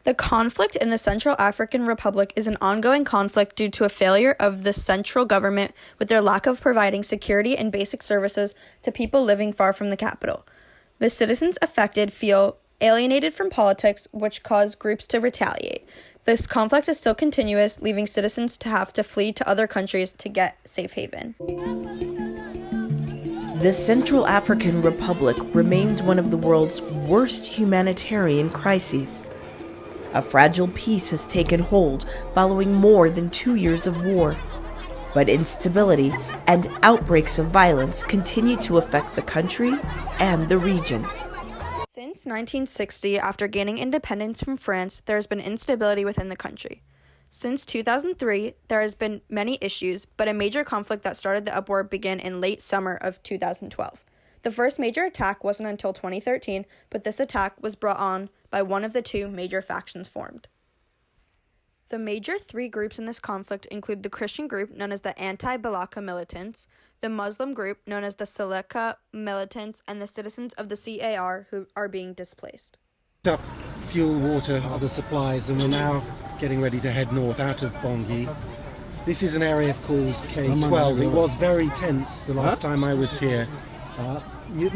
The conflict in the Central African Republic is an ongoing conflict due to a failure of the central government with their lack of providing security and basic services to people living far from the capital. The citizens affected feel alienated from politics, which cause groups to retaliate. This conflict is still continuous, leaving citizens to have to flee to other countries to get safe haven. The Central African Republic remains one of the world's worst humanitarian crises. A fragile peace has taken hold following more than 2 years of war. But instability and outbreaks of violence continue to affect the country and the region. Since 1960, after gaining independence from France, there has been instability within the country. Since 2003, there has been many issues, but a major conflict that started the uproar began in late summer of 2012. The first major attack wasn't until 2013, but this attack was brought on by one of the two major factions formed. The major three groups in this conflict include the Christian group known as the Anti-Balaka militants, the Muslim group known as the Seleka militants, and the citizens of the CAR who are being displaced. Up fuel, water, other supplies, and we're now getting ready to head north out of Bangui. This is an area called K12. It was very tense the last time I was here.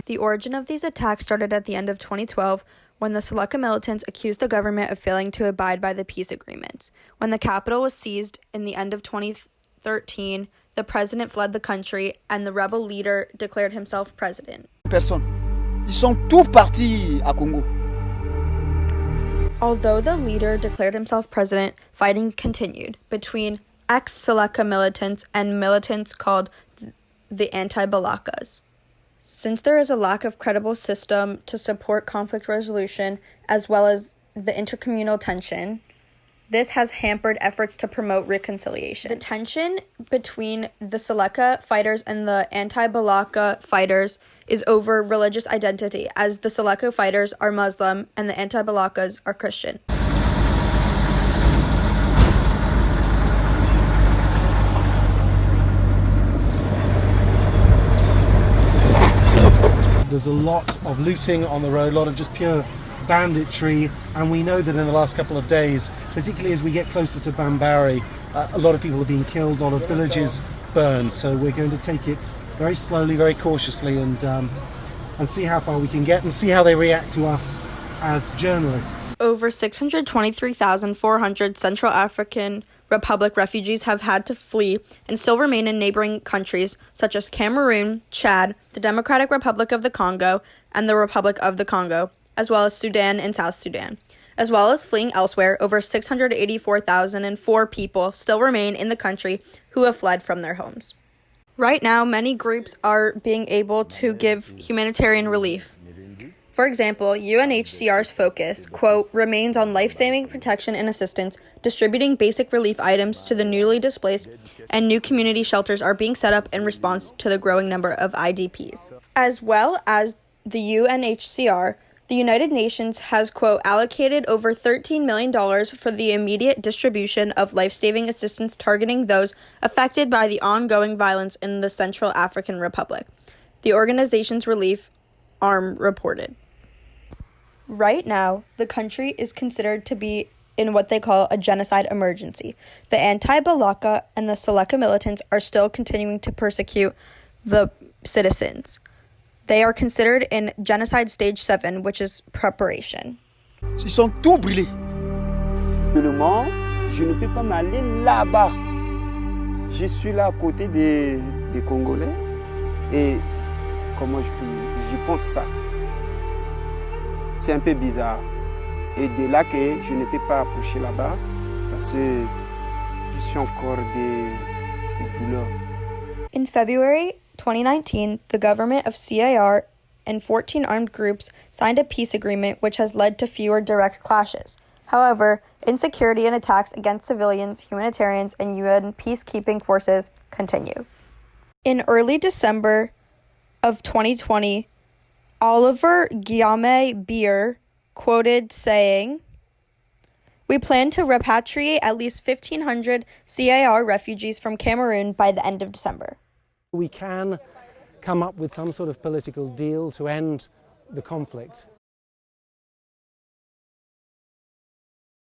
The origin of these attacks started at the end of 2012 when the Seleka militants accused the government of failing to abide by the peace agreements. When the capital was seized in the end of 2013, the president fled the country and the rebel leader declared himself president. Personne. Ils sont tous partis à Congo. Although the leader declared himself president, fighting continued between ex-Seleka militants and militants called the Anti-Balakas. Since there is a lack of credible system to support conflict resolution as well as the intercommunal tension, this has hampered efforts to promote reconciliation. The tension between the Seleka fighters and the Anti-Balaka fighters is over religious identity, as the Seleka fighters are Muslim and the Anti-Balakas are Christian. There's a lot of looting on the road, a lot of just pure banditry, and we know that in the last couple of days, particularly as we get closer to Bambari, a lot of people are being killed, a lot of villages burned. So we're going to take it very slowly, very cautiously, and see how far we can get and see how they react to us as journalists. Over 623,400 Central African Republic refugees have had to flee and still remain in neighboring countries such as Cameroon, Chad, the Democratic Republic of the Congo, and the Republic of the Congo, as well as Sudan and South Sudan. As well as fleeing elsewhere, over 684,004 people still remain in the country who have fled from their homes. Right now, many groups are being able to give humanitarian relief. For example, UNHCR's focus, quote, remains on life-saving protection and assistance, distributing basic relief items to the newly displaced, and new community shelters are being set up in response to the growing number of IDPs. As well as the UNHCR, the United Nations has, quote, allocated over $13 million for the immediate distribution of life-saving assistance targeting those affected by the ongoing violence in the Central African Republic, the organization's relief arm reported. Right now, the country is considered to be in what they call a genocide emergency. The Anti-Balaka and the Seleka militants are still continuing to persecute the citizens. They are considered in genocide stage 7, which is preparation. Ils sont tous brûlés. Seulement, je ne peux pas m'aller là-bas. Je suis là à côté des Congolais et comment je peux dire, je pense ça. C'est un peu bizarre. Et de là que je ne peux pas approcher là-bas parce que je suis encore des douleurs. In February 2019, the government of CAR and 14 armed groups signed a peace agreement which has led to fewer direct clashes. However, insecurity and attacks against civilians, humanitarians, and UN peacekeeping forces continue. In early December of 2020, Oliver Guillaume-Bier quoted saying, "We plan to repatriate at least 1,500 CAR refugees from Cameroon by the end of December." We can come up with some sort of political deal to end the conflict.